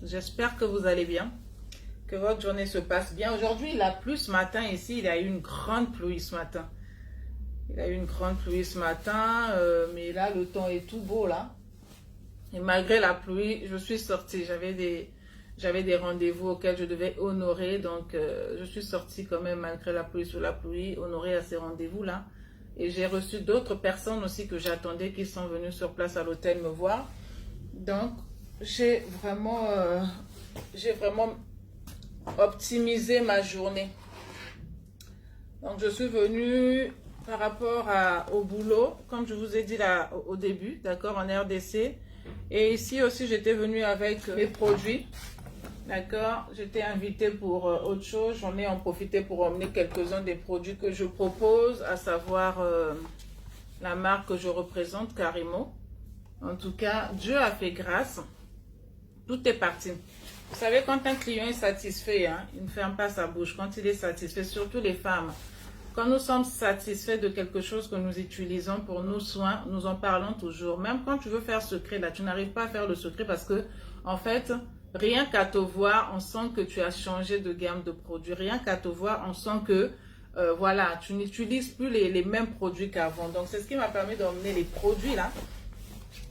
J'espère que vous allez bien, que votre journée se passe bien. Aujourd'hui, il a plu ce matin ici. Il y a eu une grande pluie ce matin. Il y a eu une grande pluie ce matin, mais là, le temps est tout beau là. Et malgré la pluie, je suis sortie. J'avais des rendez-vous auxquels je devais honorer. Donc, je suis sortie quand même malgré la pluie, sous la pluie, honorer à ces rendez-vous-là. Et j'ai reçu d'autres personnes aussi que j'attendais qui sont venues sur place à l'hôtel me voir. Donc, j'ai vraiment optimisé ma journée. Donc, je suis venue par rapport au boulot, comme je vous ai dit là au début, d'accord, en RDC. Et ici aussi, j'étais venue avec mes produits, d'accord. J'étais invitée pour autre chose. J'en ai en profité pour emmener quelques-uns des produits que je propose, à savoir la marque que je représente, Karimo. En tout cas, Dieu a fait grâce. Tout est parti. Vous savez, quand un client est satisfait, hein, il ne ferme pas sa bouche. Quand il est satisfait, surtout les femmes, quand nous sommes satisfaits de quelque chose que nous utilisons pour nos soins, nous en parlons toujours. Même quand tu veux faire secret, là, tu n'arrives pas à faire le secret parce que, en fait, rien qu'à te voir, on sent que tu as changé de gamme de produits. Rien qu'à te voir, on sent que, voilà, tu n'utilises plus les mêmes produits qu'avant. Donc, c'est ce qui m'a permis d'emmener les produits, là.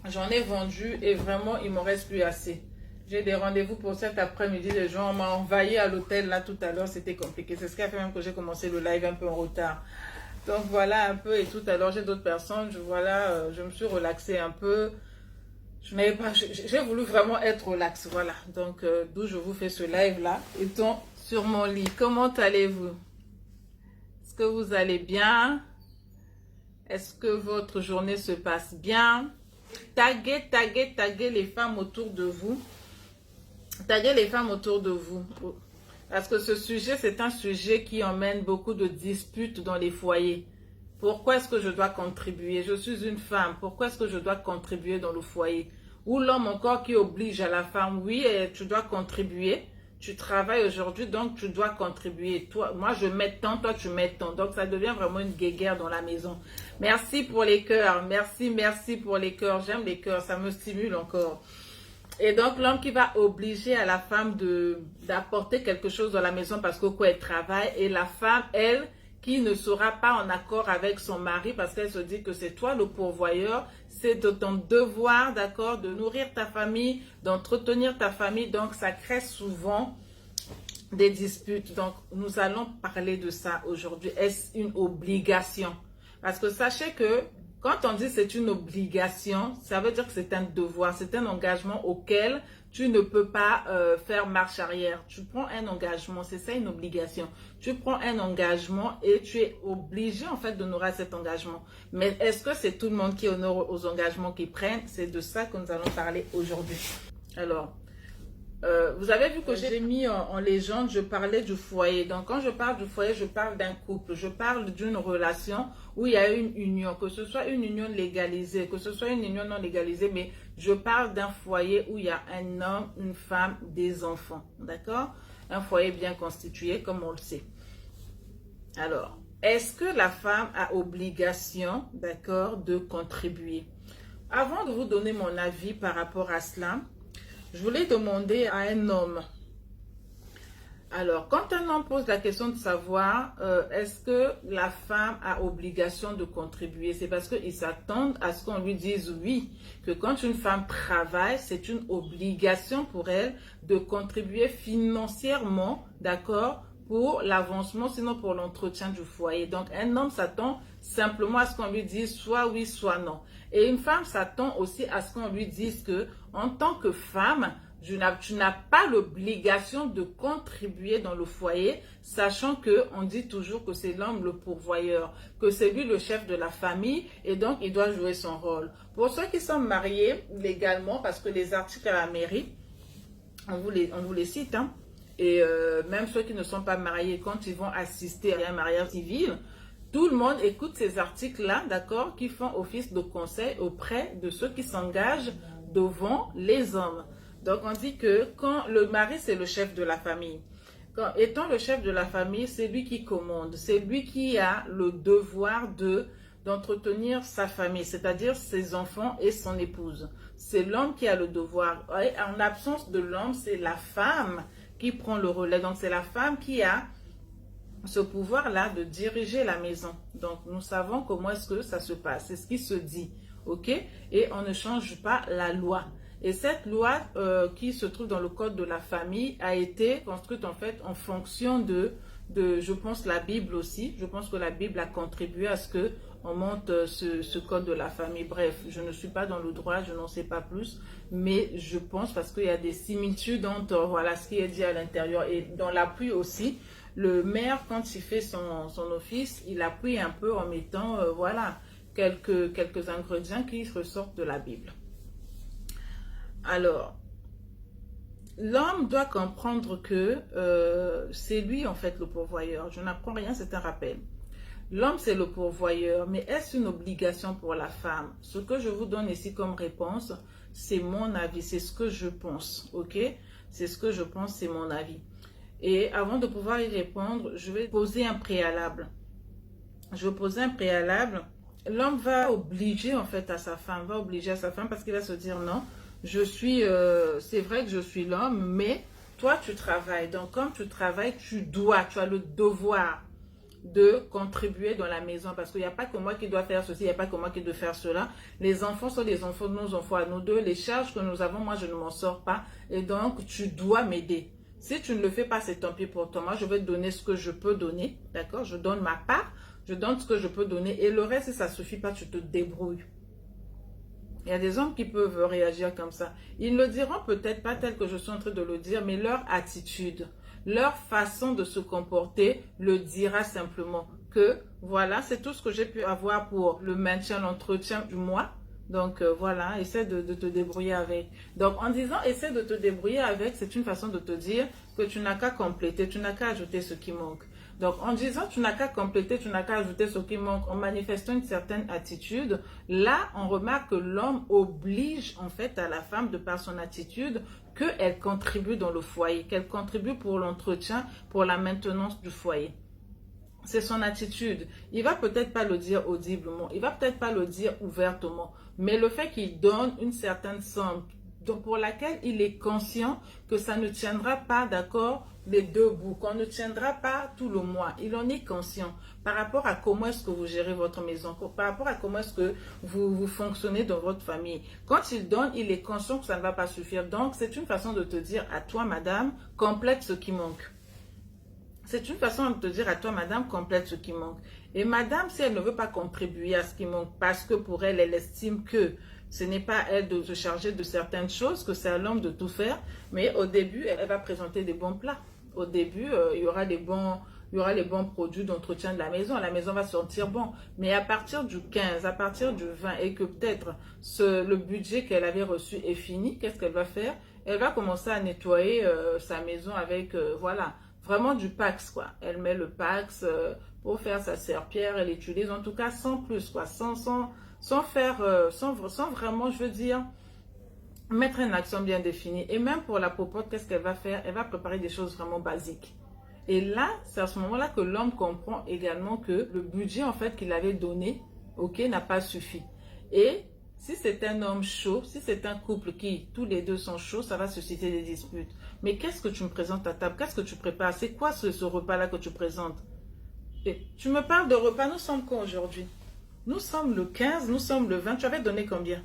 J'en ai vendu et vraiment, il m'en reste plus assez. J'ai des rendez-vous pour cet après-midi. Les gens m'ont envahi à l'hôtel là tout à l'heure. C'était compliqué. C'est ce qui a fait même que j'ai commencé le live un peu en retard. Donc voilà un peu. Et tout à l'heure, j'ai d'autres personnes. Je me suis relaxée un peu. J'ai voulu vraiment être relax. Voilà. Donc d'où je vous fais ce live là. Étant sur mon lit. Comment allez-vous? Est-ce que vous allez bien? Est-ce que votre journée se passe bien? Taguez les femmes autour de vous. Taguez les femmes autour de vous. Parce que ce sujet, c'est un sujet qui emmène beaucoup de disputes dans les foyers. Pourquoi est-ce que je dois contribuer? Je suis une femme. Pourquoi est-ce que je dois contribuer dans le foyer? Ou l'homme encore qui oblige à la femme. Oui, tu dois contribuer. Tu travailles aujourd'hui, donc tu dois contribuer. Toi, moi, je mets tant, toi, tu mets tant. Donc, ça devient vraiment une guéguerre dans la maison. Merci pour les cœurs. Merci pour les cœurs. J'aime les cœurs. Ça me stimule encore. Et donc, l'homme qui va obliger à la femme d'apporter quelque chose dans la maison parce que quoi, elle travaille. Et la femme, elle, qui ne sera pas en accord avec son mari parce qu'elle se dit que c'est toi le pourvoyeur. C'est de ton devoir, d'accord, de nourrir ta famille, d'entretenir ta famille. Donc, ça crée souvent des disputes. Donc, nous allons parler de ça aujourd'hui. Est-ce une obligation? Parce que sachez que quand on dit c'est une obligation, ça veut dire que c'est un devoir, c'est un engagement auquel tu ne peux pas faire marche arrière. Tu prends un engagement, c'est ça une obligation. Tu prends un engagement et tu es obligé en fait d'honorer cet engagement. Mais est-ce que c'est tout le monde qui honore aux engagements qu'ils prennent? C'est de ça que nous allons parler aujourd'hui. Alors, vous avez vu que j'ai mis en légende, je parlais du foyer. Donc, quand je parle du foyer, je parle d'un couple. Je parle d'une relation où il y a une union, que ce soit une union légalisée, que ce soit une union non légalisée, mais je parle d'un foyer où il y a un homme, une femme, des enfants. D'accord? Un foyer bien constitué, comme on le sait. Alors, est-ce que la femme a obligation, d'accord, de contribuer? Avant de vous donner mon avis par rapport à cela, je voulais demander à un homme. Alors, quand un homme pose la question de savoir est-ce que la femme a obligation de contribuer, c'est parce qu'ils s'attendent à ce qu'on lui dise oui, que quand une femme travaille, c'est une obligation pour elle de contribuer financièrement, d'accord, pour l'avancement, sinon pour l'entretien du foyer. Donc, un homme s'attend simplement à ce qu'on lui dise soit oui, soit non. Et une femme s'attend aussi à ce qu'on lui dise que, en tant que femme, tu n'as pas l'obligation de contribuer dans le foyer, sachant qu'on dit toujours que c'est l'homme le pourvoyeur, que c'est lui le chef de la famille et donc il doit jouer son rôle. Pour ceux qui sont mariés légalement, parce que les articles à la mairie, on vous les cite, hein, et même ceux qui ne sont pas mariés, quand ils vont assister à un mariage civil, tout le monde écoute ces articles-là, d'accord, qui font office de conseil auprès de ceux qui s'engagent devant les hommes. Donc, on dit que quand le mari, c'est le chef de la famille. Étant le chef de la famille, c'est lui qui commande. C'est lui qui a le devoir d'entretenir sa famille, c'est-à-dire ses enfants et son épouse. C'est l'homme qui a le devoir. Et en l'absence de l'homme, c'est la femme qui prend le relais. Donc, c'est la femme qui a ce pouvoir-là de diriger la maison. Donc, nous savons comment est-ce que ça se passe. C'est ce qui se dit. OK? Et on ne change pas la loi. Et cette loi qui se trouve dans le code de la famille a été construite en fait en fonction de je pense, la Bible aussi. Je pense que la Bible a contribué à ce que on monte ce code de la famille. Bref, je ne suis pas dans le droit, je n'en sais pas plus, mais je pense parce qu'il y a des similitudes entre voilà, ce qui est dit à l'intérieur et dans l'appui aussi. Le maire, quand il fait son office, il appuie un peu en mettant voilà, quelques ingrédients qui ressortent de la Bible. Alors, l'homme doit comprendre que c'est lui en fait le pourvoyeur. Je n'apprends rien, c'est un rappel. L'homme c'est le pourvoyeur, mais est-ce une obligation pour la femme? Ce que je vous donne ici comme réponse, c'est mon avis, c'est ce que je pense, ok? C'est ce que je pense, c'est mon avis. Et avant de pouvoir y répondre, je vais poser un préalable. Je vais poser un préalable. L'homme va obliger en fait à sa femme, parce qu'il va se dire non. C'est vrai que je suis l'homme, mais toi tu travailles. Donc comme tu travailles, tu as le devoir de contribuer dans la maison. Parce qu'il n'y a pas que moi qui dois faire ceci, il n'y a pas que moi qui dois faire cela. Les enfants sont les enfants de nos enfants à nous deux. Les charges que nous avons, moi je ne m'en sors pas. Et donc tu dois m'aider. Si tu ne le fais pas, c'est tant pis pour toi. Moi je vais te donner ce que je peux donner. D'accord? Je donne ma part. Je donne ce que je peux donner. Et le reste, si ça ne suffit pas, tu te débrouilles. Il y a des hommes qui peuvent réagir comme ça. Ils ne le diront peut-être pas tel que je suis en train de le dire, mais leur attitude, leur façon de se comporter le dira simplement que voilà, c'est tout ce que j'ai pu avoir pour le maintien, l'entretien du mois. Donc voilà, essaie de te débrouiller avec. Donc en disant essaie de te débrouiller avec, c'est une façon de te dire que tu n'as qu'à compléter, tu n'as qu'à ajouter ce qui manque. Donc, en disant tu n'as qu'à compléter, tu n'as qu'à ajouter ce qui manque, en manifestant une certaine attitude, là, on remarque que l'homme oblige en fait à la femme, de par son attitude, qu'elle contribue dans le foyer, qu'elle contribue pour l'entretien, pour la maintenance du foyer. C'est son attitude. Il va peut-être pas le dire audiblement, il va peut-être pas le dire ouvertement, mais le fait qu'il donne une certaine somme, donc pour laquelle il est conscient que ça ne tiendra pas, d'accord, les deux bouts, qu'on ne tiendra pas tout le mois. Il en est conscient par rapport à comment est-ce que vous gérez votre maison, par rapport à comment est-ce que vous fonctionnez dans votre famille. Quand il donne, il est conscient que ça ne va pas suffire. Donc, c'est une façon de te dire à toi, madame, complète ce qui manque. C'est une façon de te dire à toi, madame, complète ce qui manque. Et madame, si elle ne veut pas contribuer à ce qui manque, parce que pour elle, elle estime que ce n'est pas à elle de se charger de certaines choses, que c'est à l'homme de tout faire, mais au début, elle va présenter des bons plats. Au début, il y aura les bons produits d'entretien de la maison va sentir bon. Mais à partir du 15, à partir du 20, et que peut-être le budget qu'elle avait reçu est fini, qu'est-ce qu'elle va faire? Elle va commencer à nettoyer sa maison avec, voilà, vraiment du Pax, quoi. Elle met le Pax pour faire sa serpillière, elle l'utilise, en tout cas sans plus, quoi, sans vraiment, je veux dire, mettre une action bien définie. Et même pour la popote, qu'est-ce qu'elle va faire? Elle va préparer des choses vraiment basiques. Et là, c'est à ce moment-là que l'homme comprend également que le budget, en fait, qu'il avait donné, ok, n'a pas suffi. Et si c'est un homme chaud, si c'est un couple qui, tous les deux sont chauds, ça va susciter des disputes. Mais qu'est-ce que tu me présentes à table? Qu'est-ce que tu prépares? C'est quoi ce repas-là que tu présentes? Et tu me parles de repas, nous sommes quand aujourd'hui? Nous sommes le 15, nous sommes le 20, tu avais donné combien?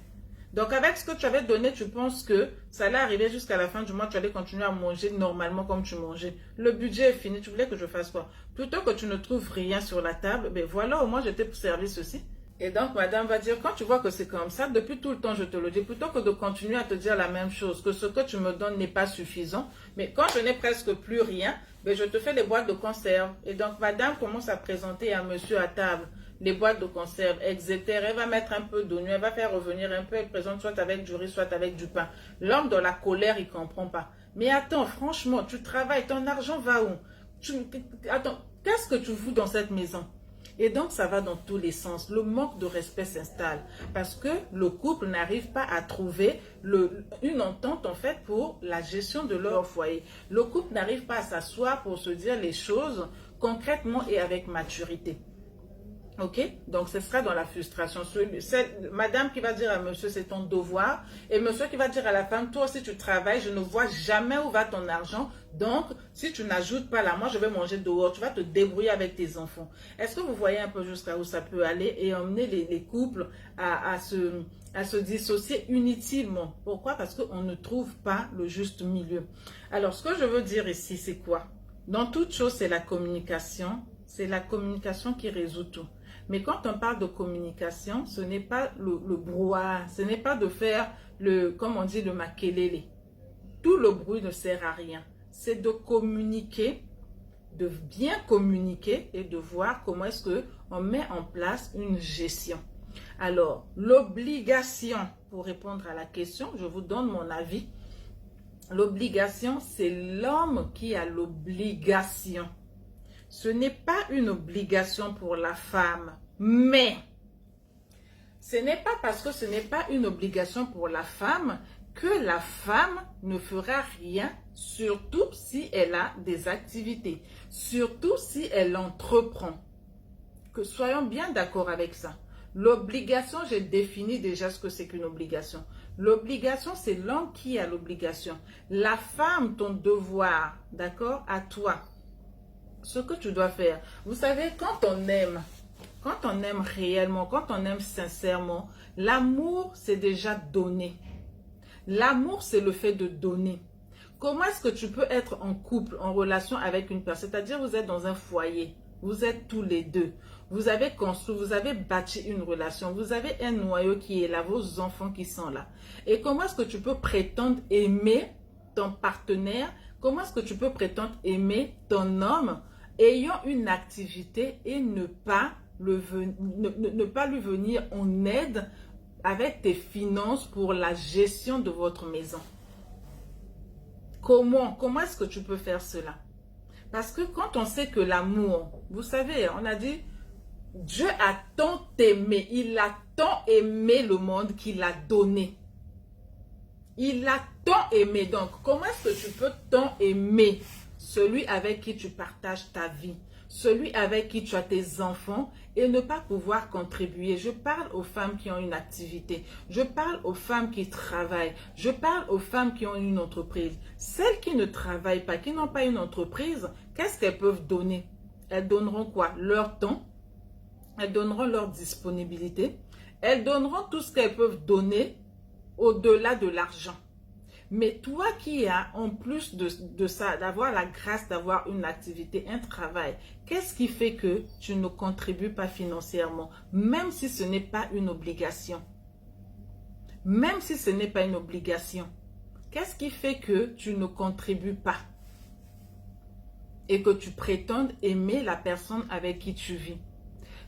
Donc, avec ce que tu avais donné, tu penses que ça allait arriver jusqu'à la fin du mois, tu allais continuer à manger normalement comme tu mangeais. Le budget est fini, tu voulais que je fasse quoi? Plutôt que tu ne trouves rien sur la table, ben voilà, au moins je t'ai servi ceci. Et donc, madame va dire, quand tu vois que c'est comme ça, depuis tout le temps, je te le dis, plutôt que de continuer à te dire la même chose, que ce que tu me donnes n'est pas suffisant, mais quand je n'ai presque plus rien, ben je te fais les boîtes de conserve. Et donc, madame commence à présenter à monsieur à table les boîtes de conserve, etc. Elle va mettre un peu d'oignon, elle va faire revenir un peu, elle présente soit avec du riz, soit avec du pain. L'homme dans la colère, il ne comprend pas. Mais attends, franchement, tu travailles, ton argent va où? Attends, qu'est-ce que tu fous dans cette maison? Et donc, ça va dans tous les sens. Le manque de respect s'installe parce que le couple n'arrive pas à trouver une entente, en fait, pour la gestion de leur foyer. Le couple n'arrive pas à s'asseoir pour se dire les choses concrètement et avec maturité. Ok, donc ce sera dans la frustration. C'est madame qui va dire à monsieur, c'est ton devoir. Et monsieur qui va dire à la femme, toi aussi tu travailles, je ne vois jamais où va ton argent. Donc, si tu n'ajoutes pas là, moi je vais manger dehors, tu vas te débrouiller avec tes enfants. Est-ce que vous voyez un peu jusqu'à où ça peut aller et emmener les couples à se dissocier inutilement? Pourquoi? Parce qu'on ne trouve pas le juste milieu. Alors, ce que je veux dire ici, c'est quoi? Dans toute chose, c'est la communication. C'est la communication qui résout tout. Mais quand on parle de communication, ce n'est pas le brouhaha, ce n'est pas de faire comme on dit, le makelele. Tout le bruit ne sert à rien. C'est de communiquer, de bien communiquer et de voir comment est-ce qu'on met en place une gestion. Alors, l'obligation, pour répondre à la question, je vous donne mon avis. L'obligation, c'est l'homme qui a l'obligation. Ce n'est pas une obligation pour la femme, mais ce n'est pas parce que ce n'est pas une obligation pour la femme que la femme ne fera rien, surtout si elle a des activités, surtout si elle entreprend. Que soyons bien d'accord avec ça. L'obligation, j'ai défini déjà ce que c'est qu'une obligation. L'obligation, c'est l'homme qui a l'obligation. La femme, ton devoir, d'accord, à toi. Ce que tu dois faire. Vous savez, quand on aime réellement, quand on aime sincèrement, l'amour, c'est déjà donner. L'amour, c'est le fait de donner. Comment est-ce que tu peux être en couple, en relation avec une personne? C'est-à-dire, vous êtes dans un foyer, vous êtes tous les deux. Vous avez construit, vous avez bâti une relation, vous avez un noyau qui est là, vos enfants qui sont là. Et comment est-ce que tu peux prétendre aimer ton partenaire? Comment est-ce que tu peux prétendre aimer ton homme ayant une activité et ne pas lui venir en aide avec tes finances pour la gestion de votre maison? Comment est-ce que tu peux faire cela? Parce que quand on sait que l'amour, vous savez, on a dit, Dieu a tant aimé, il a tant aimé le monde qu'il a donné. Il a tant aimé. Donc, comment est-ce que tu peux tant aimer celui avec qui tu partages ta vie, celui avec qui tu as tes enfants et ne pas pouvoir contribuer? Je parle aux femmes qui ont une activité, je parle aux femmes qui travaillent, je parle aux femmes qui ont une entreprise. Celles qui ne travaillent pas, qui n'ont pas une entreprise, qu'est-ce qu'elles peuvent donner? Elles donneront quoi? Leur temps, elles donneront leur disponibilité, elles donneront tout ce qu'elles peuvent donner au-delà de l'argent. Mais toi qui as, en plus de ça, d'avoir la grâce d'avoir une activité, un travail, qu'est-ce qui fait que tu ne contribues pas financièrement, même si ce n'est pas une obligation? Même si ce n'est pas une obligation, qu'est-ce qui fait que tu ne contribues pas et que tu prétendes aimer la personne avec qui tu vis?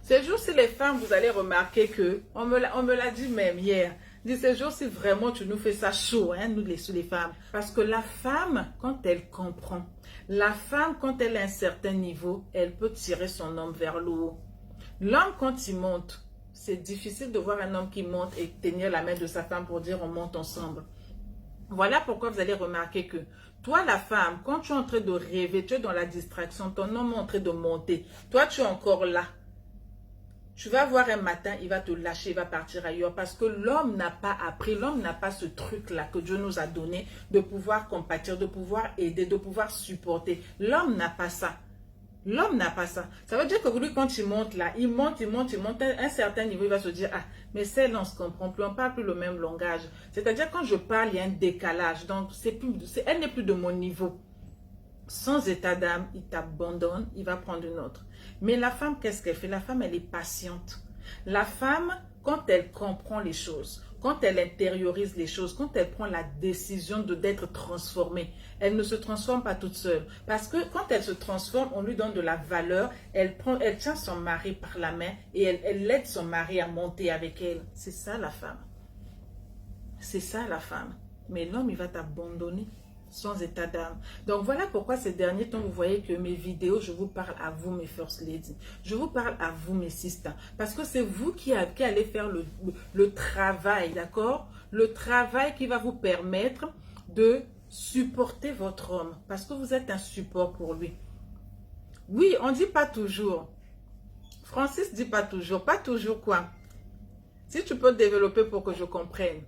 Ces jours-ci, les femmes, vous allez remarquer que, on me l'a dit même hier, dit ces jours-ci, vraiment, tu nous fais ça chaud, hein, nous les femmes. Parce que la femme, quand elle comprend, la femme, quand elle a un certain niveau, elle peut tirer son homme vers le haut. L'homme, quand il monte, c'est difficile de voir un homme qui monte et tenir la main de sa femme pour dire on monte ensemble. Voilà pourquoi vous allez remarquer que toi, la femme, quand tu es en train de rêver, tu es dans la distraction, ton homme est en train de monter, toi, tu es encore là. Tu vas voir un matin, il va te lâcher, il va partir ailleurs parce que l'homme n'a pas appris, l'homme n'a pas ce truc-là que Dieu nous a donné de pouvoir compatir, de pouvoir aider, de pouvoir supporter. L'homme n'a pas ça. L'homme n'a pas ça. Ça veut dire que lui, quand il monte là, il monte, à un certain niveau, il va se dire, ah, mais celle-là, on ne se comprend plus, on ne parle plus le même langage. C'est-à-dire, quand je parle, il y a un décalage. Donc, elle n'est plus de mon niveau. Sans état d'âme, il t'abandonne, il va prendre une autre. Mais la femme, qu'est-ce qu'elle fait? La femme, elle est patiente. La femme, quand elle comprend les choses, quand elle intériorise les choses, quand elle prend la décision d'être transformée, elle ne se transforme pas toute seule. Parce que quand elle se transforme, on lui donne de la valeur, elle tient son mari par la main et elle aide son mari à monter avec elle. C'est ça la femme. C'est ça la femme. Mais l'homme, il va t'abandonner sans état d'âme. Donc voilà pourquoi ces derniers temps, vous voyez que mes vidéos, je vous parle à vous, mes first ladies. Je vous parle à vous, mes sisters. Parce que c'est vous qui allez faire le travail, d'accord? Le travail qui va vous permettre de supporter votre homme. Parce que vous êtes un support pour lui. Oui, on ne dit pas toujours. Francis dit pas toujours. Pas toujours quoi? Si tu peux développer pour que je comprenne.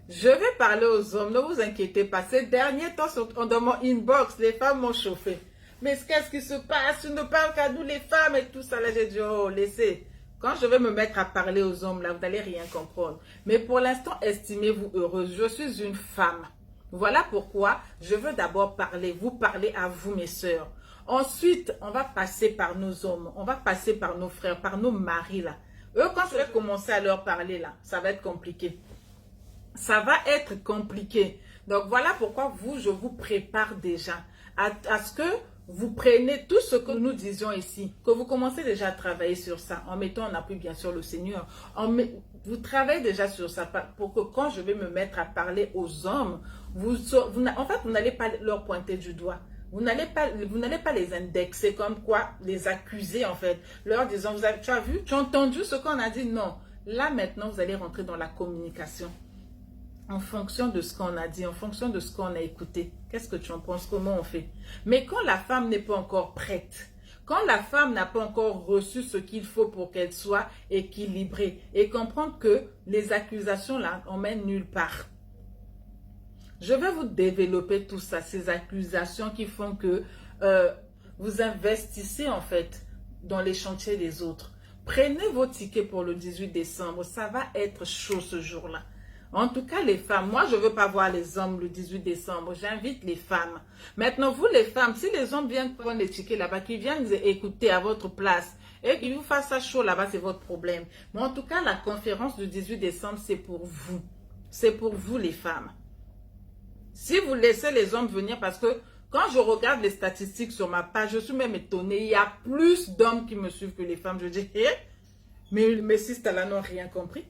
Je vais parler aux hommes, ne vous inquiétez pas. Ces derniers temps, dans mon inbox, les femmes m'ont chauffé. Mais qu'est-ce qui se passe? Tu ne parles qu'à nous les femmes et tout ça. Là, j'ai dit, oh, laissez. Quand je vais me mettre à parler aux hommes, là, vous n'allez rien comprendre. Mais pour l'instant, estimez-vous heureuse. Je suis une femme. Voilà pourquoi je veux d'abord vous parler à vous, mes sœurs. Ensuite, on va passer par nos hommes, on va passer par nos frères, par nos maris, là. Eux, quand je vais commencer à leur parler, là, ça va être compliqué. Ça va être compliqué. Donc, voilà pourquoi je vous prépare déjà à ce que vous preniez tout ce que nous disions ici, que vous commencez déjà à travailler sur ça, en mettant en appui, bien sûr, le Seigneur. Vous travaillez déjà sur ça pour que quand je vais me mettre à parler aux hommes, en fait, vous n'allez pas leur pointer du doigt. Vous n'allez pas les indexer comme quoi, les accuser en fait, leur disant, tu as vu, tu as entendu ce qu'on a dit? Non. Là maintenant, vous allez rentrer dans la communication. En fonction de ce qu'on a dit, en fonction de ce qu'on a écouté. Qu'est-ce que tu en penses? Comment on fait? Mais quand la femme n'est pas encore prête, quand la femme n'a pas encore reçu ce qu'il faut pour qu'elle soit équilibrée et comprendre que les accusations là, on mène nulle part. Je vais vous développer tout ça, ces accusations qui font que vous investissez en fait dans les chantiers des autres. Prenez vos tickets pour le 18 décembre, ça va être chaud ce jour-là. En tout cas, les femmes, moi, je ne veux pas voir les hommes le 18 décembre. J'invite les femmes. Maintenant, vous, les femmes, si les hommes viennent prendre les tickets là-bas, qu'ils viennent écouter à votre place et qu'ils vous fassent ça chaud là-bas, c'est votre problème. Mais en tout cas, la conférence du 18 décembre, c'est pour vous. C'est pour vous, les femmes. Si vous laissez les hommes venir, parce que quand je regarde les statistiques sur ma page, je suis même étonnée. Il y a plus d'hommes qui me suivent que les femmes. Je dis, mais mes sisters là n'ont rien compris.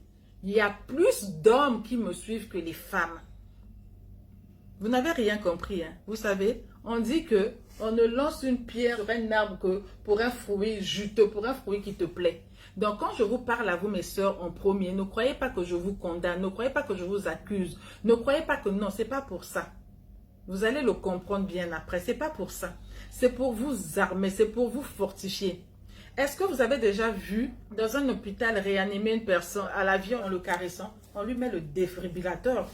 Il y a plus d'hommes qui me suivent que les femmes. Vous n'avez rien compris, hein? Vous savez, on dit que on ne lance une pierre sur un arbre que pour un fruit juteux, pour un fruit qui te plaît. Donc, quand je vous parle à vous, mes sœurs, en premier, ne croyez pas que je vous condamne, ne croyez pas que je vous accuse, ne croyez pas que non, c'est pas pour ça. Vous allez le comprendre bien après, c'est pas pour ça. C'est pour vous armer, c'est pour vous fortifier. Est-ce que vous avez déjà vu dans un hôpital réanimer une personne à l'avion en le caressant? On lui met le défibrillateur.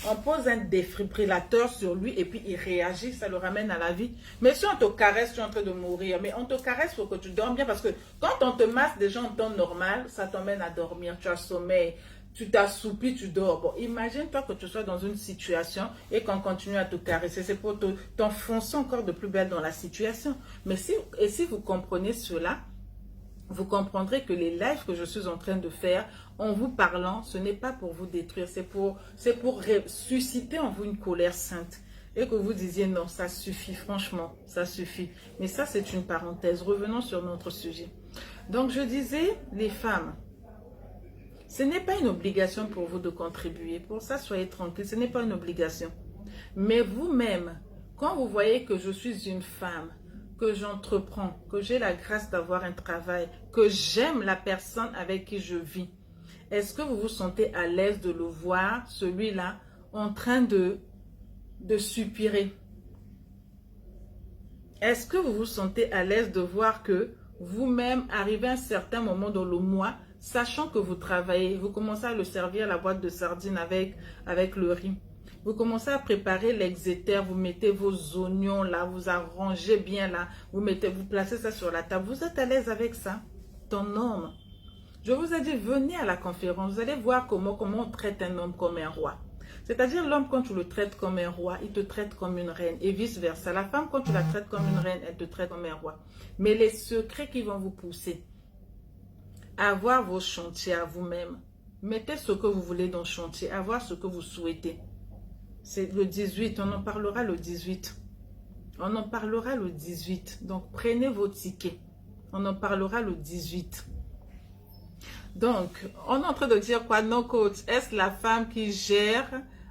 On pose un défibrillateur sur lui et puis il réagit, ça le ramène à la vie. Mais si on te caresse, tu es en train de mourir. Mais on te caresse pour que tu dormes bien parce que quand on te masse déjà en temps normal, ça t'emmène à dormir. Tu as sommeil, tu t'assoupis, tu dors. Bon, imagine-toi que tu sois dans une situation et qu'on continue à te caresser. C'est pour t'enfoncer encore de plus belle dans la situation. Mais si vous comprenez cela, vous comprendrez que les lives que je suis en train de faire, en vous parlant, ce n'est pas pour vous détruire, c'est pour susciter en vous une colère sainte. Et que vous disiez non, ça suffit, franchement, ça suffit. Mais ça, c'est une parenthèse. Revenons sur notre sujet. Donc, je disais, les femmes, ce n'est pas une obligation pour vous de contribuer. Pour ça, soyez tranquilles, ce n'est pas une obligation. Mais vous-même, quand vous voyez que je suis une femme, que j'entreprends, que j'ai la grâce d'avoir un travail, que j'aime la personne avec qui je vis, est-ce que vous vous sentez à l'aise de le voir, celui-là, en train de soupirer? Est-ce que vous vous sentez à l'aise de voir que vous-même, arrivé à un certain moment dans le mois, sachant que vous travaillez, vous commencez à le servir la boîte de sardines avec le riz. Vous commencez à préparer l'exéter, vous mettez vos oignons là, vous arrangez bien là, vous placez ça sur la table. Vous êtes à l'aise avec ça? Ton homme. Je vous ai dit, venez à la conférence, vous allez voir comment on traite un homme comme un roi. C'est-à-dire l'homme, quand tu le traites comme un roi, il te traite comme une reine et vice-versa. La femme, quand tu la traites comme une reine, elle te traite comme un roi. Mais les secrets qui vont vous pousser à avoir vos chantiers à vous-même, mettez ce que vous voulez dans le chantier, avoir ce que vous souhaitez. C'est le 18, on en parlera le 18. On en parlera le 18. Donc, prenez vos tickets. On en parlera le 18. Donc, on est en train de dire quoi? Non, coach, est-ce la femme qui gère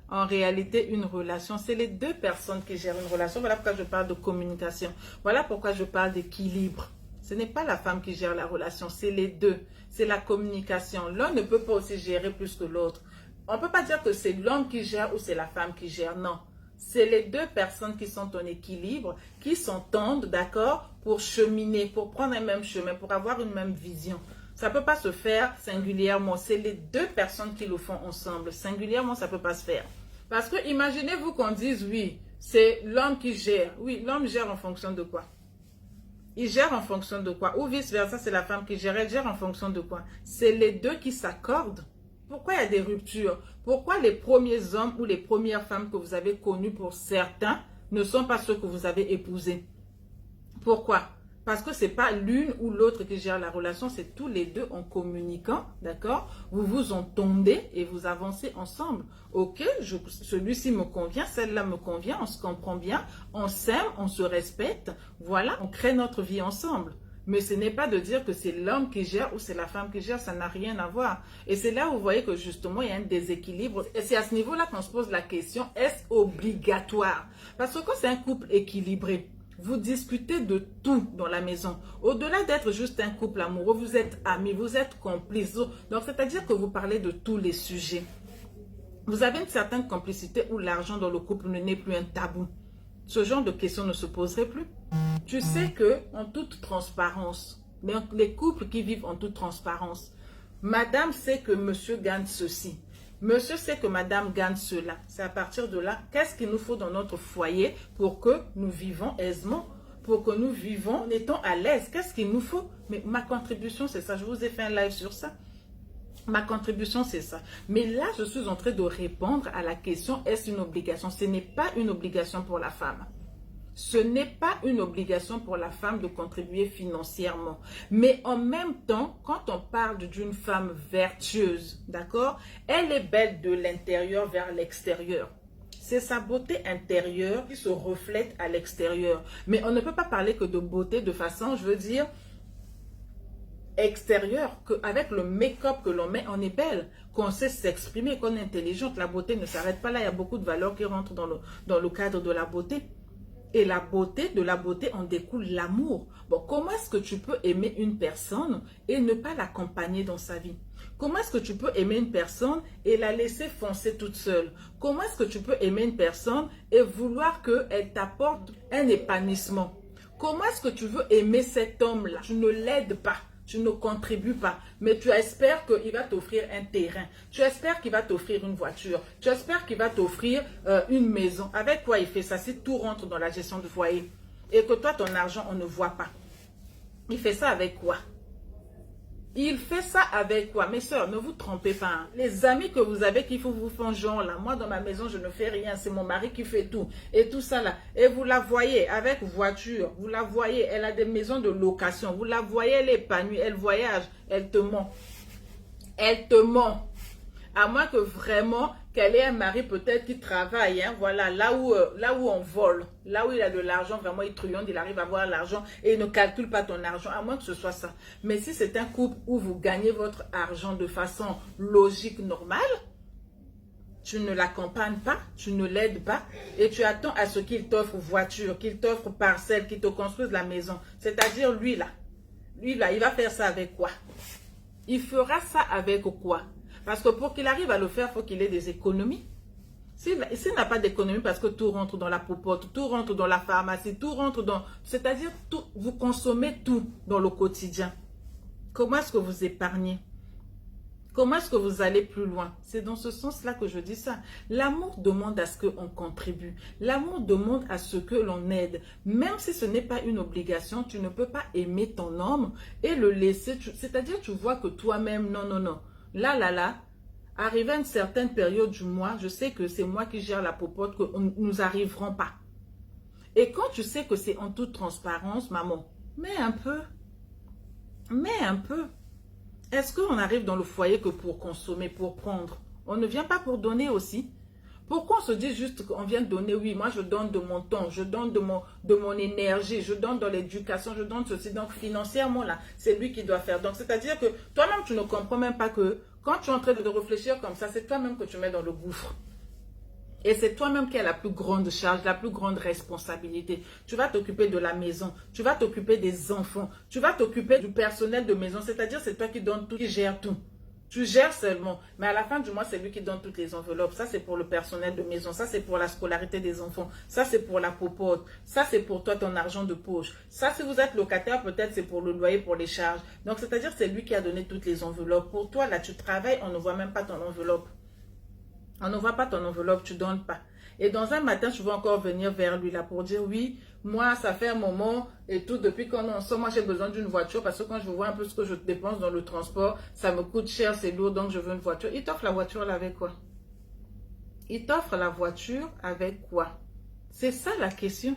en réalité une relation? C'est les deux personnes qui gèrent une relation. Voilà pourquoi je parle de communication. Voilà pourquoi je parle d'équilibre. Ce n'est pas la femme qui gère la relation, c'est les deux. C'est la communication. L'un ne peut pas aussi gérer plus que l'autre. On ne peut pas dire que c'est l'homme qui gère ou c'est la femme qui gère. Non. C'est les deux personnes qui sont en équilibre, qui s'entendent, d'accord, pour cheminer, pour prendre un même chemin, pour avoir une même vision. Ça ne peut pas se faire singulièrement. C'est les deux personnes qui le font ensemble. Singulièrement, ça ne peut pas se faire. Parce que imaginez-vous qu'on dise, oui, c'est l'homme qui gère. Oui, l'homme gère en fonction de quoi? Il gère en fonction de quoi? Ou vice-versa, c'est la femme qui gère. Elle gère en fonction de quoi? C'est les deux qui s'accordent. Pourquoi il y a des ruptures? Pourquoi les premiers hommes ou les premières femmes que vous avez connues pour certains ne sont pas ceux que vous avez épousés? Pourquoi? Parce que ce n'est pas l'une ou l'autre qui gère la relation, c'est tous les deux en communiquant, d'accord? Vous vous entendez et vous avancez ensemble. Ok, celui-ci me convient, celle-là me convient, on se comprend bien, on s'aime, on se respecte, voilà, on crée notre vie ensemble. Mais ce n'est pas de dire que c'est l'homme qui gère ou c'est la femme qui gère, ça n'a rien à voir. Et c'est là où vous voyez que justement, il y a un déséquilibre. Et c'est à ce niveau-là qu'on se pose la question, est-ce obligatoire? Parce que quand c'est un couple équilibré, vous discutez de tout dans la maison. Au-delà d'être juste un couple amoureux, vous êtes amis, vous êtes complices. Donc, c'est-à-dire que vous parlez de tous les sujets. Vous avez une certaine complicité où l'argent dans le couple n'est plus un tabou. Ce genre de questions ne se poserait plus. Tu sais que, en toute transparence, les couples qui vivent en toute transparence, madame sait que monsieur gagne ceci. Monsieur sait que madame gagne cela. C'est à partir de là, qu'est-ce qu'il nous faut dans notre foyer pour que nous vivons aisément, pour que nous vivons en étant à l'aise? Qu'est-ce qu'il nous faut? Mais ma contribution, c'est ça. Je vous ai fait un live sur ça. Ma contribution, c'est ça. Mais là, je suis en train de répondre à la question, est-ce une obligation? Ce n'est pas une obligation pour la femme. Ce n'est pas une obligation pour la femme de contribuer financièrement. Mais en même temps, quand on parle d'une femme vertueuse, d'accord, elle est belle de l'intérieur vers l'extérieur. C'est sa beauté intérieure qui se reflète à l'extérieur. Mais on ne peut pas parler que de beauté de façon, je veux dire, extérieure, qu'avec le make-up que l'on met, on est belle, qu'on sait s'exprimer, qu'on est intelligente. La beauté ne s'arrête pas là, il y a beaucoup de valeurs qui rentrent dans le cadre de la beauté. Et la beauté, de la beauté, en découle l'amour. Bon, comment est-ce que tu peux aimer une personne et ne pas l'accompagner dans sa vie? Comment est-ce que tu peux aimer une personne et la laisser foncer toute seule? Comment est-ce que tu peux aimer une personne et vouloir qu'elle t'apporte un épanouissement? Comment est-ce que tu veux aimer cet homme-là? Tu ne l'aides pas. Tu ne contribues pas, mais tu espères qu'il va t'offrir un terrain. Tu espères qu'il va t'offrir une voiture. Tu espères qu'il va t'offrir une maison. Avec quoi il fait ça? Si tout rentre dans la gestion du foyer et que toi, ton argent, on ne voit pas. Il fait ça avec quoi? Il fait ça avec quoi? Mes soeurs, ne vous trompez pas. Hein. Les amis que vous avez qui vous font genre là. Moi, dans ma maison, je ne fais rien. C'est mon mari qui fait tout. Et tout ça là. Et vous la voyez avec voiture. Vous la voyez. Elle a des maisons de location. Vous la voyez, elle est épanouie. Elle voyage. Elle te ment. Elle te ment. À moins que vraiment qu'elle ait un mari peut-être qui travaille, hein, voilà, là où on vole, là où il a de l'argent, vraiment il triomphe, il arrive à avoir l'argent et il ne calcule pas ton argent, à moins que ce soit ça. Mais si c'est un couple où vous gagnez votre argent de façon logique, normale, tu ne l'accompagnes pas, tu ne l'aides pas et tu attends à ce qu'il t'offre voiture, qu'il t'offre parcelle, qu'il te construise la maison. C'est-à-dire lui là, il va faire ça avec quoi? Il fera ça avec quoi? Parce que pour qu'il arrive à le faire, il faut qu'il ait des économies. S'il n'a pas d'économie parce que tout rentre dans la popote, tout rentre dans la pharmacie, tout rentre dans... C'est-à-dire, vous consommez tout dans le quotidien. Comment est-ce que vous épargnez? Comment est-ce que vous allez plus loin? C'est dans ce sens-là que je dis ça. L'amour demande à ce qu'on contribue. L'amour demande à ce que l'on aide. Même si ce n'est pas une obligation, tu ne peux pas aimer ton homme et le laisser. C'est-à-dire, tu vois que toi-même, non. Là, arrivé à une certaine période du mois, je sais que c'est moi qui gère la popote, que nous n'arriverons pas. Et quand tu sais que c'est en toute transparence, maman, mets un peu. Est-ce qu'on arrive dans le foyer que pour consommer, pour prendre? On ne vient pas pour donner aussi. Pourquoi on se dit juste qu'on vient de donner? Oui, moi je donne de mon temps, je donne de mon énergie, je donne dans l'éducation, je donne ceci. Donc financièrement là, c'est lui qui doit faire. Donc c'est-à-dire que toi-même tu ne comprends même pas que quand tu es en train de réfléchir comme ça, c'est toi-même que tu mets dans le gouffre. Et c'est toi-même qui as la plus grande charge, la plus grande responsabilité. Tu vas t'occuper de la maison, tu vas t'occuper des enfants, tu vas t'occuper du personnel de maison. C'est-à-dire c'est toi qui donnes tout, qui gère tout. Tu gères seulement, mais à la fin du mois, c'est lui qui donne toutes les enveloppes. Ça, c'est pour le personnel de maison. Ça, c'est pour la scolarité des enfants. Ça, c'est pour la popote. Ça, c'est pour toi, ton argent de poche. Ça, si vous êtes locataire, peut-être c'est pour le loyer, pour les charges. Donc, c'est-à-dire c'est lui qui a donné toutes les enveloppes. Pour toi, là, tu travailles, on ne voit même pas ton enveloppe. On ne voit pas ton enveloppe, tu ne donnes pas. Et dans un matin, tu vas encore venir vers lui là pour dire oui, moi, ça fait un moment et tout, depuis qu'on est ensemble, moi, j'ai besoin d'une voiture parce que quand je vois un peu ce que je dépense dans le transport, ça me coûte cher, c'est lourd, donc je veux une voiture. Il t'offre la voiture là avec quoi? Il t'offre la voiture avec quoi? C'est ça la question.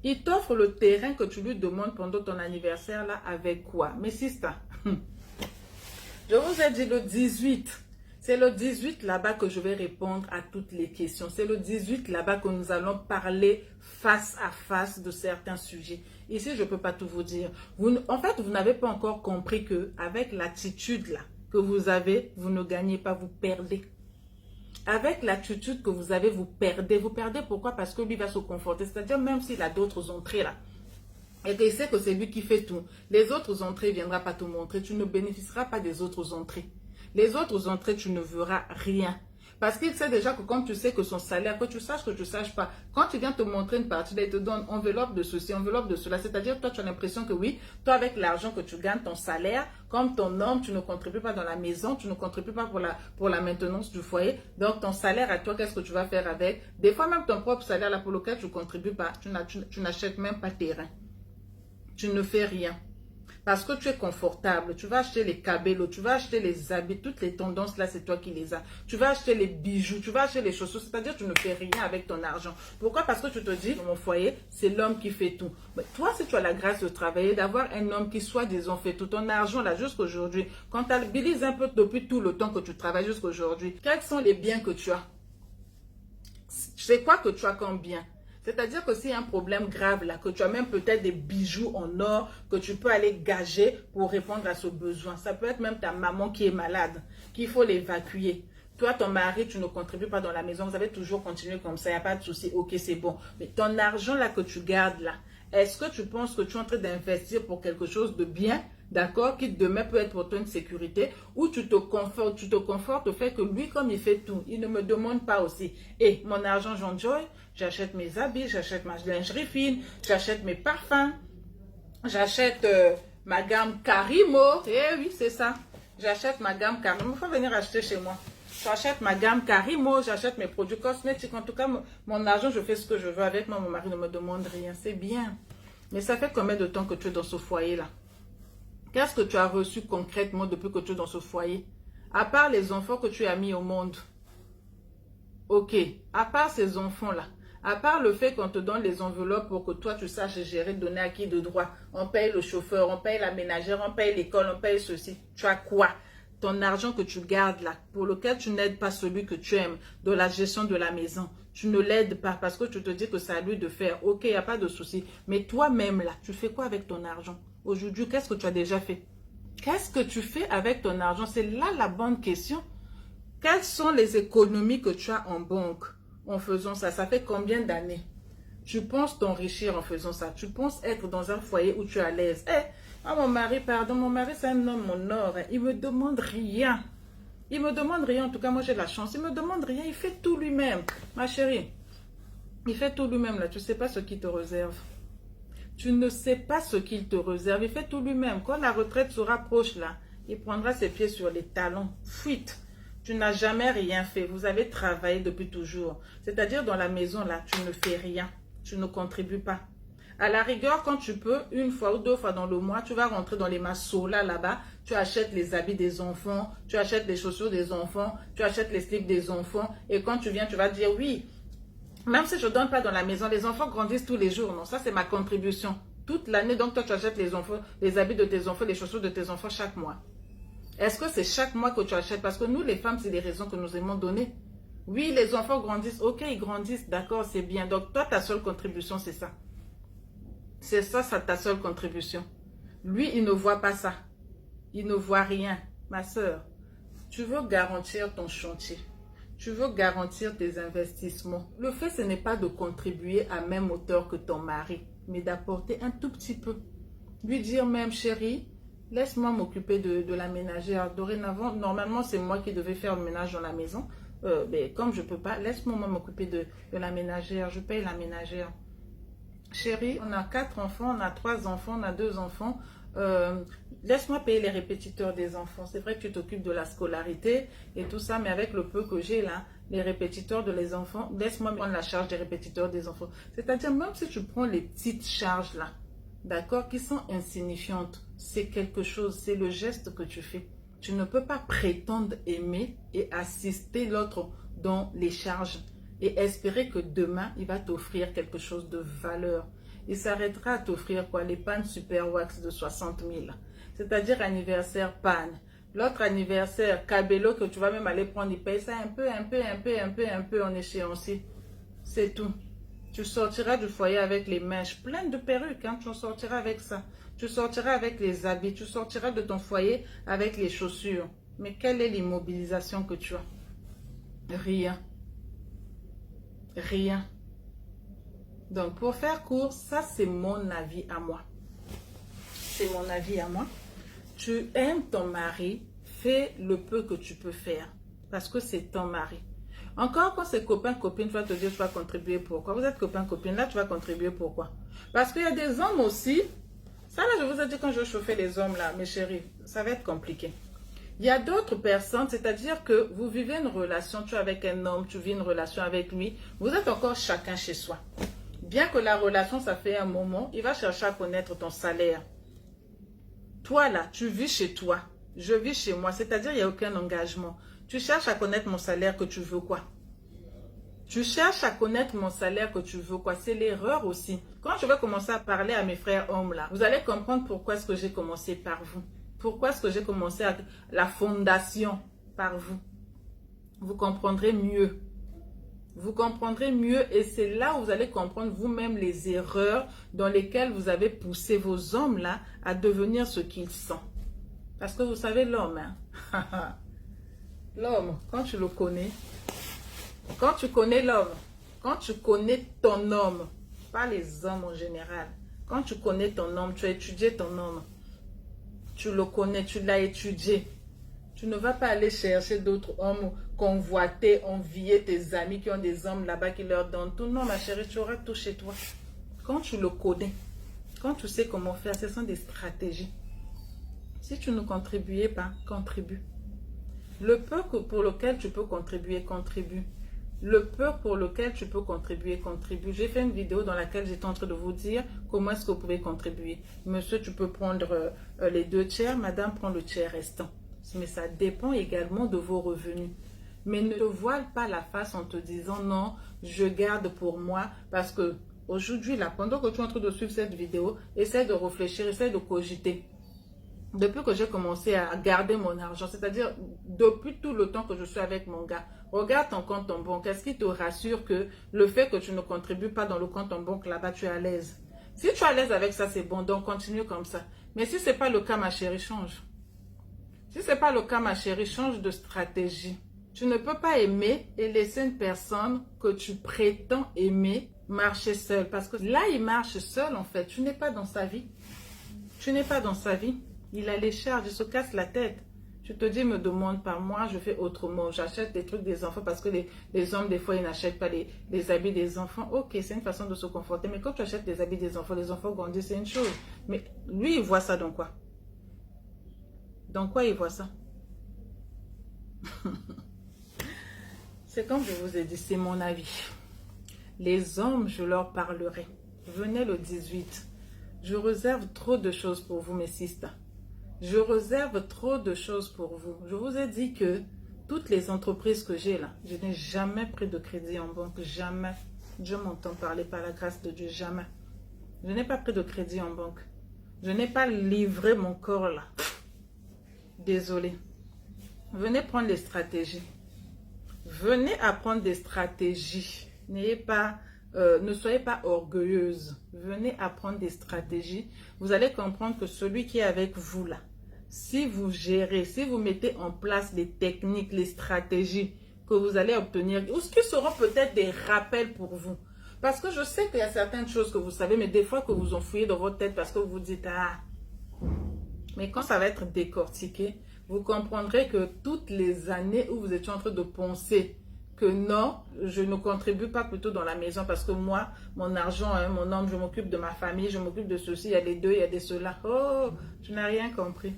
Il t'offre le terrain que tu lui demandes pendant ton anniversaire là avec quoi? Mais c'est ça. Je vous ai dit le 18. C'est le 18 là-bas que je vais répondre à toutes les questions. C'est le 18 là-bas que nous allons parler face à face de certains sujets. Ici, je ne peux pas tout vous dire. En fait, vous n'avez pas encore compris qu'avec l'attitude là que vous avez, vous ne gagnez pas, vous perdez. Avec l'attitude que vous avez, vous perdez. Vous perdez pourquoi? Parce que lui va se conforter. C'est-à-dire même s'il a d'autres entrées là. Et qu'il sait que c'est lui qui fait tout. Les autres entrées ne viendront pas te montrer. Tu ne bénéficieras pas des autres entrées. Les autres entrées, tu ne verras rien. Parce qu'il sait déjà que quand tu sais que son salaire, que tu saches que tu ne saches pas, quand tu viens te montrer une partie, il te donne enveloppe de ceci, enveloppe de cela. C'est-à-dire, toi, tu as l'impression que oui, toi, avec l'argent que tu gagnes, ton salaire, comme ton homme, tu ne contribues pas dans la maison, tu ne contribues pas pour la maintenance du foyer. Donc, ton salaire à toi, qu'est-ce que tu vas faire avec? Des fois, même ton propre salaire, là, pour lequel tu ne contribues pas, tu n'achètes même pas terrain. Tu ne fais rien. Parce que tu es confortable, tu vas acheter les cabellos, tu vas acheter les habits, toutes les tendances là, c'est toi qui les as. Tu vas acheter les bijoux, tu vas acheter les chaussures, c'est-à-dire que tu ne fais rien avec ton argent. Pourquoi? Parce que tu te dis, dans mon foyer, c'est l'homme qui fait tout. Mais toi, si tu as la grâce de travailler, d'avoir un homme qui soi-disant fait tout, ton argent là, jusqu'aujourd'hui, comptabilise un peu depuis tout le temps que tu travailles jusqu'aujourd'hui, quels sont les biens que tu as? C'est quoi que tu as comme bien? C'est-à-dire que s'il y a un problème grave là, que tu as même peut-être des bijoux en or que tu peux aller gager pour répondre à ce besoin. Ça peut être même ta maman qui est malade, qu'il faut l'évacuer. Toi, ton mari, tu ne contribues pas dans la maison, vous avez toujours continué comme ça, il n'y a pas de souci, ok, c'est bon. Mais ton argent là que tu gardes là, est-ce que tu penses que tu es en train d'investir pour quelque chose de bien, d'accord, qui demain peut être pour toi une sécurité, ou tu te confortes au fait que lui, comme il fait tout, il ne me demande pas aussi. Et mon argent, j'enjoy, j'achète mes habits, j'achète ma lingerie fine, j'achète mes parfums, j'achète ma gamme Karimo. Eh oui, c'est ça. J'achète ma gamme Karimo. Il faut venir acheter chez moi. J'achète ma gamme Karimo, j'achète mes produits cosmétiques. En tout cas, mon argent, je fais ce que je veux avec moi. Mon mari ne me demande rien. C'est bien. Mais ça fait combien de temps que tu es dans ce foyer-là? Qu'est-ce que tu as reçu concrètement depuis que tu es dans ce foyer? À part les enfants que tu as mis au monde. Ok. À part ces enfants-là. À part le fait qu'on te donne les enveloppes pour que toi tu saches gérer, donner à qui de droit. On paye le chauffeur, on paye la ménagère, on paye l'école, on paye ceci. Tu as quoi? Ton argent que tu gardes là, pour lequel tu n'aides pas celui que tu aimes, de la gestion de la maison. Tu ne l'aides pas parce que tu te dis que c'est à lui de faire. Ok, il n'y a pas de souci. Mais toi-même là, tu fais quoi avec ton argent? Aujourd'hui, qu'est-ce que tu as déjà fait? Qu'est-ce que tu fais avec ton argent? C'est là la bonne question. Quelles sont les économies que tu as en banque en faisant ça? Ça fait combien d'années? Tu penses t'enrichir en faisant ça? Tu penses être dans un foyer où tu es à l'aise? Mon mari, pardon, mon mari c'est un homme en or. Il me demande rien. Il me demande rien. En tout cas, moi j'ai la chance. Il me demande rien. Il fait tout lui-même. Ma chérie, il fait tout lui-même là. Tu ne sais pas ce qu'il te réserve. Tu ne sais pas ce qu'il te réserve. Il fait tout lui-même. Quand la retraite se rapproche là, il prendra ses pieds sur les talons. Fuite. Tu n'as jamais rien fait. Vous avez travaillé depuis toujours. C'est-à-dire dans la maison là, tu ne fais rien. Tu ne contribues pas. À la rigueur, quand tu peux, une fois ou deux fois dans le mois, tu vas rentrer dans les massos là-bas. Tu achètes les habits des enfants. Tu achètes les chaussures des enfants. Tu achètes les slips des enfants. Et quand tu viens, tu vas dire oui. Même si je ne donne pas dans la maison, les enfants grandissent tous les jours. Non, ça c'est ma contribution. Toute l'année, donc toi tu achètes les enfants, les habits de tes enfants, les chaussures de tes enfants chaque mois. Est-ce que c'est chaque mois que tu achètes? Parce que nous les femmes, c'est les raisons que nous aimons donner. Oui, les enfants grandissent. Ok, ils grandissent, d'accord, c'est bien. Donc toi, ta seule contribution, c'est ça. C'est ça, ta seule contribution. Lui, il ne voit pas ça. Il ne voit rien. Ma soeur, tu veux garantir ton chantier. Tu veux garantir tes investissements. Le fait, ce n'est pas de contribuer à même hauteur que ton mari, mais d'apporter un tout petit peu. Lui dire même, chérie, Laisse-moi m'occuper de la ménagère. Dorénavant, normalement, c'est moi qui devais faire le ménage dans la maison. Mais comme je ne peux pas, laisse-moi m'occuper de la ménagère. Je paye la ménagère. Chérie, on a 4 enfants, on a 3 enfants, on a 2 enfants. Laisse-moi payer les répétiteurs des enfants. C'est vrai que tu t'occupes de la scolarité et tout ça, mais avec le peu que j'ai là, les répétiteurs de les enfants, laisse-moi prendre la charge des répétiteurs des enfants. C'est-à-dire, même si tu prends les petites charges là, d'accord, qui sont insignifiantes, c'est quelque chose, c'est le geste que tu fais. Tu ne peux pas prétendre aimer et assister l'autre dans les charges et espérer que demain, il va t'offrir quelque chose de valeur. Il s'arrêtera à t'offrir quoi? Les pannes Super Wax de 60 000. C'est-à-dire anniversaire panne. L'autre anniversaire, Cabello, que tu vas même aller prendre, il paye ça un peu en échéancier. C'est tout. Tu sortiras du foyer avec les mèches pleines de perruques. Hein? Tu en sortiras avec ça. Tu sortiras avec les habits. Tu sortiras de ton foyer avec les chaussures. Mais quelle est l'immobilisation que tu as? Rien. Rien. Donc, pour faire court, ça, c'est mon avis à moi. C'est mon avis à moi. Tu aimes ton mari, fais le peu que tu peux faire. Parce que c'est ton mari. Encore quand c'est copain-copine, tu vas te dire, tu vas contribuer pourquoi. Vous êtes copain-copine, là, tu vas contribuer pourquoi. Parce qu'il y a des hommes aussi. Ça, là, je vous ai dit quand je chauffais les hommes, là, mes chéris, ça va être compliqué. Il y a d'autres personnes, c'est-à-dire que vous vivez une relation, tu es avec un homme, tu vis une relation avec lui, vous êtes encore chacun chez soi. Bien que la relation, ça fait un moment, il va chercher à connaître ton salaire. Toi, là, tu vis chez toi, je vis chez moi, c'est-à-dire il n'y a aucun engagement. Tu cherches à connaître mon salaire que tu veux quoi? Tu cherches à connaître mon salaire que tu veux quoi? C'est l'erreur aussi. Quand je vais commencer à parler à mes frères hommes, là, vous allez comprendre pourquoi est-ce que j'ai commencé par vous. Pourquoi est-ce que j'ai commencé à la fondation par vous? Vous comprendrez mieux. Vous comprendrez mieux et c'est là où vous allez comprendre vous-même les erreurs dans lesquelles vous avez poussé vos hommes là à devenir ce qu'ils sont. Parce que vous savez l'homme, hein? L'homme, quand tu le connais, quand tu connais l'homme, quand tu connais ton homme, pas les hommes en général, quand tu connais ton homme, tu as étudié ton homme, tu le connais, tu l'as étudié. Tu ne vas pas aller chercher d'autres hommes, convoiter, envier tes amis qui ont des hommes là-bas qui leur donnent tout. Non, ma chérie, tu auras tout chez toi. Quand tu le connais, quand tu sais comment faire, ce sont des stratégies. Si tu ne contribuais pas, contribue. Le peu pour lequel tu peux contribuer, contribue. Le peu pour lequel tu peux contribuer, contribue. J'ai fait une vidéo dans laquelle j'étais en train de vous dire comment est-ce que vous pouvez contribuer. Monsieur, tu peux prendre les 2 tiers, madame prend le tiers restant. Mais ça dépend également de vos revenus. Mais ne te voile pas la face en te disant non, je garde pour moi. Parce que aujourd'hui, là, pendant que tu es en train de suivre cette vidéo, essaie de réfléchir, essaie de cogiter. Depuis que j'ai commencé à garder mon argent, c'est-à-dire depuis tout le temps que je suis avec mon gars, regarde ton compte en banque. Est-ce qu'il te rassure que le fait que tu ne contribues pas dans le compte en banque là-bas, tu es à l'aise? Si tu es à l'aise avec ça, c'est bon, donc continue comme ça. Mais si ce n'est pas le cas, ma chérie, change. Si ce n'est pas le cas, ma chérie, change de stratégie. Tu ne peux pas aimer et laisser une personne que tu prétends aimer marcher seule. Parce que là, il marche seul en fait. Tu n'es pas dans sa vie. Tu n'es pas dans sa vie. Il a les charges, il se casse la tête. Tu te dis, me demande pas, moi, je fais autrement. J'achète des trucs des enfants parce que les hommes, des fois, ils n'achètent pas les habits des enfants. Ok, c'est une façon de se conforter. Mais quand tu achètes des habits des enfants grandissent, c'est une chose. Mais lui, il voit ça dans quoi? Dans quoi il voit ça? C'est comme je vous ai dit, c'est mon avis. Les hommes, je leur parlerai. Venez le 18. Je réserve trop de choses pour vous, mes sisters. Je réserve trop de choses pour vous. Je vous ai dit que toutes les entreprises que j'ai là, je n'ai jamais pris de crédit en banque. Jamais. Dieu m'entend parler par la grâce de Dieu. Jamais. Je n'ai pas pris de crédit en banque. Je n'ai pas livré mon corps là. Désolé. Venez prendre les stratégies. Venez apprendre des stratégies. N'ayez pas... ne soyez pas orgueilleuse. Venez apprendre des stratégies. Vous allez comprendre que celui qui est avec vous là, si vous gérez, si vous mettez en place les techniques, les stratégies que vous allez obtenir, ou ce qui seront peut-être des rappels pour vous. Parce que je sais qu'il y a certaines choses que vous savez, mais des fois que vous enfouillez dans votre tête parce que vous vous dites, ah, Mais quand ça va être décortiqué, vous comprendrez que toutes les années où vous étiez en train de penser que non, je ne contribue pas plutôt dans la maison parce que moi, mon argent, hein, mon homme, je m'occupe de ma famille, je m'occupe de ceci, il y a les deux, il y a des cela. Oh, tu n'as rien compris.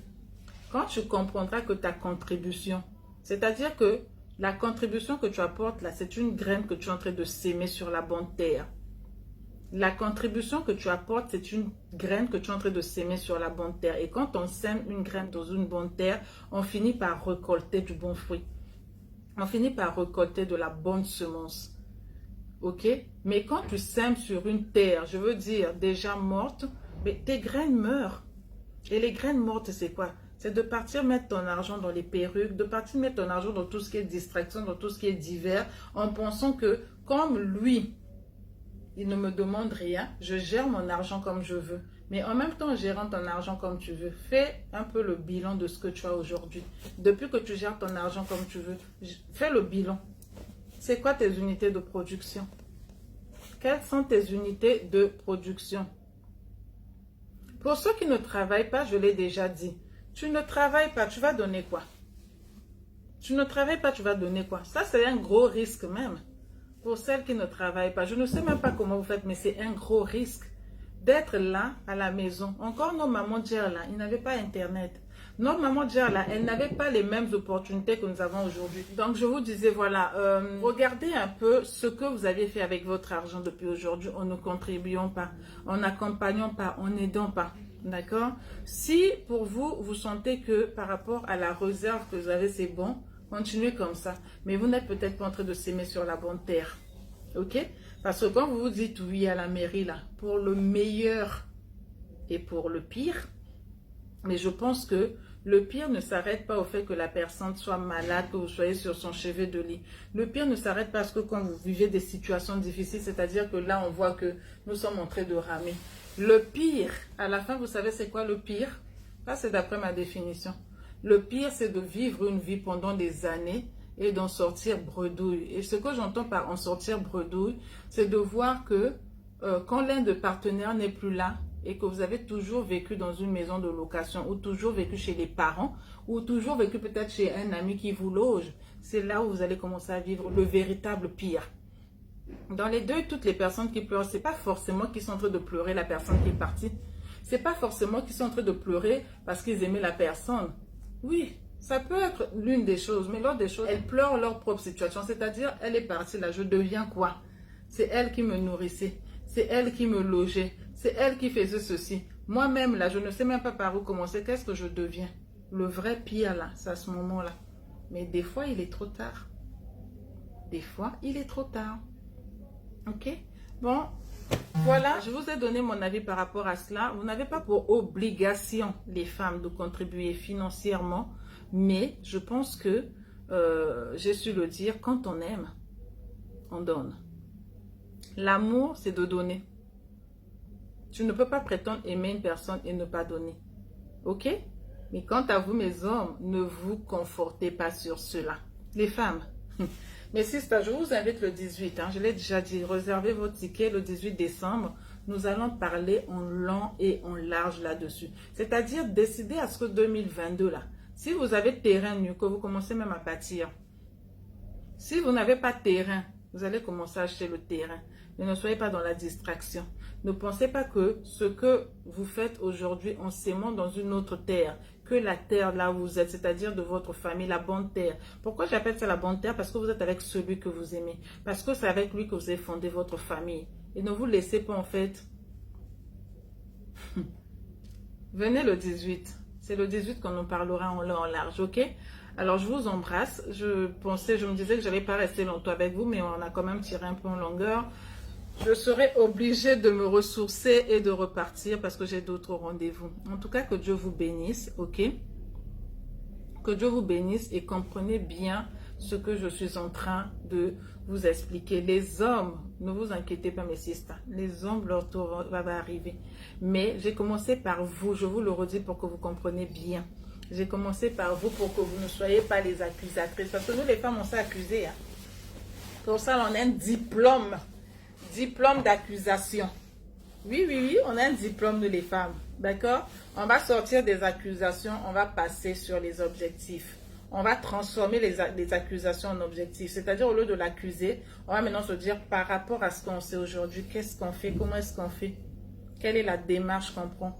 Quand tu comprendras que ta contribution, c'est-à-dire que la contribution que tu apportes là, c'est une graine que tu es en train de s'aimer sur la bonne terre. La contribution que tu apportes, c'est une graine que tu es en train de s'aimer sur la bonne terre. Et quand on sème une graine dans une bonne terre, on finit par récolter du bon fruit. On finit par récolter de la bonne semence. Ok? Mais quand tu sèmes sur une terre, je veux dire déjà morte, mais tes graines meurent. Et les graines mortes, c'est quoi? C'est de partir mettre ton argent dans les perruques, de partir mettre ton argent dans tout ce qui est distraction, dans tout ce qui est divers, en pensant que comme lui, il ne me demande rien, je gère mon argent comme je veux. Mais en même temps, en gérant ton argent comme tu veux, fais un peu le bilan de ce que tu as aujourd'hui. Depuis que tu gères ton argent comme tu veux, fais le bilan. C'est quoi tes unités de production? Quelles sont tes unités de production? Pour ceux qui ne travaillent pas, je l'ai déjà dit, tu ne travailles pas, tu vas donner quoi? Tu ne travailles pas, tu vas donner quoi? Ça, c'est un gros risque même. Pour celles qui ne travaillent pas, je ne sais même pas comment vous faites, mais c'est un gros risque d'être là à la maison. Encore nos mamans d'hier là, ils n'avaient pas internet. Nos mamans d'hier là, elles n'avaient pas les mêmes opportunités que nous avons aujourd'hui. Donc je vous disais voilà, regardez un peu ce que vous avez fait avec votre argent depuis aujourd'hui en ne contribuant pas, en n'accompagnant pas, en n'aidant pas. D'accord? Si pour vous, vous sentez que par rapport à la réserve que vous avez, c'est bon, continuez comme ça. Mais vous n'êtes peut-être pas en train de s'aimer sur la bonne terre. Ok? Parce que quand vous vous dites oui à la mairie, là, pour le meilleur et pour le pire, mais je pense que le pire ne s'arrête pas au fait que la personne soit malade, que vous soyez sur son chevet de lit. Le pire ne s'arrête pas parce que quand vous vivez des situations difficiles, c'est-à-dire que là, on voit que nous sommes en train de ramer. Le pire, à la fin, vous savez c'est quoi le pire? Ça, c'est d'après ma définition. Le pire, c'est de vivre une vie pendant des années et d'en sortir bredouille. Et ce que j'entends par en sortir bredouille, c'est de voir que quand l'un des partenaires n'est plus là et que vous avez toujours vécu dans une maison de location ou toujours vécu chez les parents ou toujours vécu peut-être chez un ami qui vous loge, c'est là où vous allez commencer à vivre le véritable pire. Dans les deuils, toutes les personnes qui pleurent, c'est pas forcément qu'ils sont en train de pleurer la personne qui est partie. C'est pas forcément qu'ils sont en train de pleurer parce qu'ils aimaient la personne. Oui, ça peut être l'une des choses, mais l'autre des choses, elles pleurent leur propre situation. C'est-à-dire, elle est partie là, je deviens quoi? C'est elle qui me nourrissait, c'est elle qui me logeait, c'est elle qui faisait ceci. Moi-même là, je ne sais même pas par où commencer, qu'est-ce que je deviens? Le vrai pire là, c'est à ce moment-là. Mais des fois, il est trop tard. Des fois, il est trop tard. Ok? Bon, voilà, je vous ai donné mon avis par rapport à cela. Vous n'avez pas pour obligation, les femmes, de contribuer financièrement, mais je pense que, j'ai su le dire, quand on aime, on donne. L'amour, c'est de donner. Tu ne peux pas prétendre aimer une personne et ne pas donner. Ok? Mais quant à vous, mes hommes, ne vous confortez pas sur cela. Les femmes, mes sisters, je vous invite le 18, je l'ai déjà dit, réservez votre ticket le 18 décembre. Nous allons parler en long et en large là-dessus. C'est-à-dire décider à ce que 2022, là, si vous avez terrain nu, que vous commencez même à bâtir. Si vous n'avez pas de terrain, vous allez commencer à acheter le terrain. Mais ne soyez pas dans la distraction. Ne pensez pas que ce que vous faites aujourd'hui en s'aimant dans une autre terre, que la terre là où vous êtes, c'est-à-dire de votre famille, la bonne terre. Pourquoi j'appelle ça la bonne terre? Parce que vous êtes avec celui que vous aimez. Parce que c'est avec lui que vous avez fondé votre famille. Et ne vous laissez pas en fait. Venez le 18. C'est le 18 qu'on en parlera en long, en large, ok? Alors, je vous embrasse. Je me disais que je n'allais pas rester longtemps avec vous, mais on a quand même tiré un peu en longueur. Je serai obligée de me ressourcer et de repartir parce que j'ai d'autres rendez-vous. En tout cas, que Dieu vous bénisse, ok? Que Dieu vous bénisse et comprenez bien ce que je suis en train de vous expliquer. Les hommes, ne vous inquiétez pas mes sisters, les hommes, leur tour va arriver. Mais j'ai commencé par vous, je vous le redis pour que vous compreniez bien. J'ai commencé par vous pour que vous ne soyez pas les accusatrices. Parce que nous, les femmes, on s'est accusées. Hein. Pour ça, on a un diplôme d'accusation. Oui, oui, oui, on a un diplôme de les femmes. D'accord? On va sortir des accusations, on va passer sur les objectifs. On va transformer les accusations en objectifs. C'est-à-dire, au lieu de l'accuser, on va maintenant se dire par rapport à ce qu'on sait aujourd'hui, qu'est-ce qu'on fait, comment est-ce qu'on fait, quelle est la démarche qu'on prend,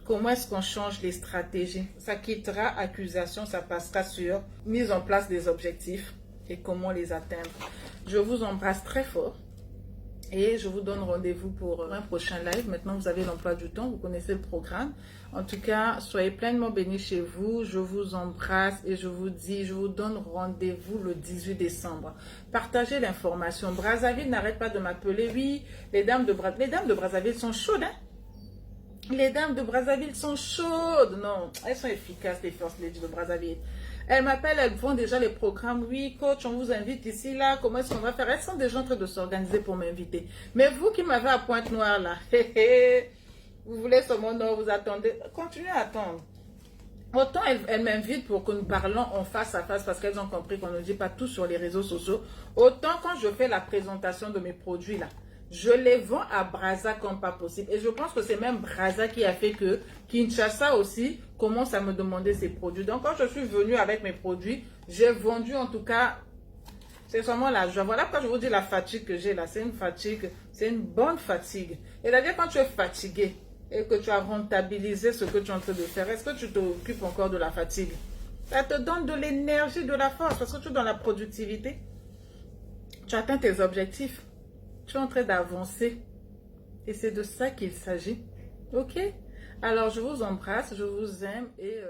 comment est-ce qu'on change les stratégies. Ça quittera accusation, ça passera sur mise en place des objectifs et comment les atteindre. Je vous embrasse très fort. Et je vous donne rendez-vous pour un prochain live. Maintenant, vous avez l'emploi du temps, vous connaissez le programme. En tout cas, soyez pleinement bénis chez vous. Je vous embrasse et je vous dis, je vous donne rendez-vous le 18 décembre. Partagez l'information. Brazzaville n'arrête pas de m'appeler. Oui, les dames de Brazzaville sont chaudes, hein? Les dames de Brazzaville sont chaudes. Non, elles sont efficaces, les First Ladies de Brazzaville. Elles m'appellent, elles font déjà les programmes. Oui, coach, on vous invite ici, là. Comment est-ce qu'on va faire? Elles sont déjà en train de s'organiser pour m'inviter. Mais vous qui m'avez à Pointe-Noire, là, vous voulez sur mon nom, vous attendez. Continuez à attendre. Autant elles m'invitent pour que nous parlons en face à face parce qu'elles ont compris qu'on ne dit pas tout sur les réseaux sociaux. Autant quand je fais la présentation de mes produits, là, je les vends à Brazza comme pas possible. Et je pense que c'est même Brazza qui a fait que Kinshasa aussi commence à me demander ses produits. Donc quand je suis venue avec mes produits, j'ai vendu en tout cas, c'est seulement la joie. Voilà pourquoi je vous dis la fatigue que j'ai là. C'est une fatigue, c'est une bonne fatigue. Et c'est-à-dire quand tu es fatigué et que tu as rentabilisé ce que tu es en train de faire, est-ce que tu t'occupes encore de la fatigue? Ça te donne de l'énergie, de la force parce que tu es dans la productivité. Tu atteins tes objectifs. Tu es en train d'avancer. Et c'est de ça qu'il s'agit. Ok? Alors, je vous embrasse, je vous aime et...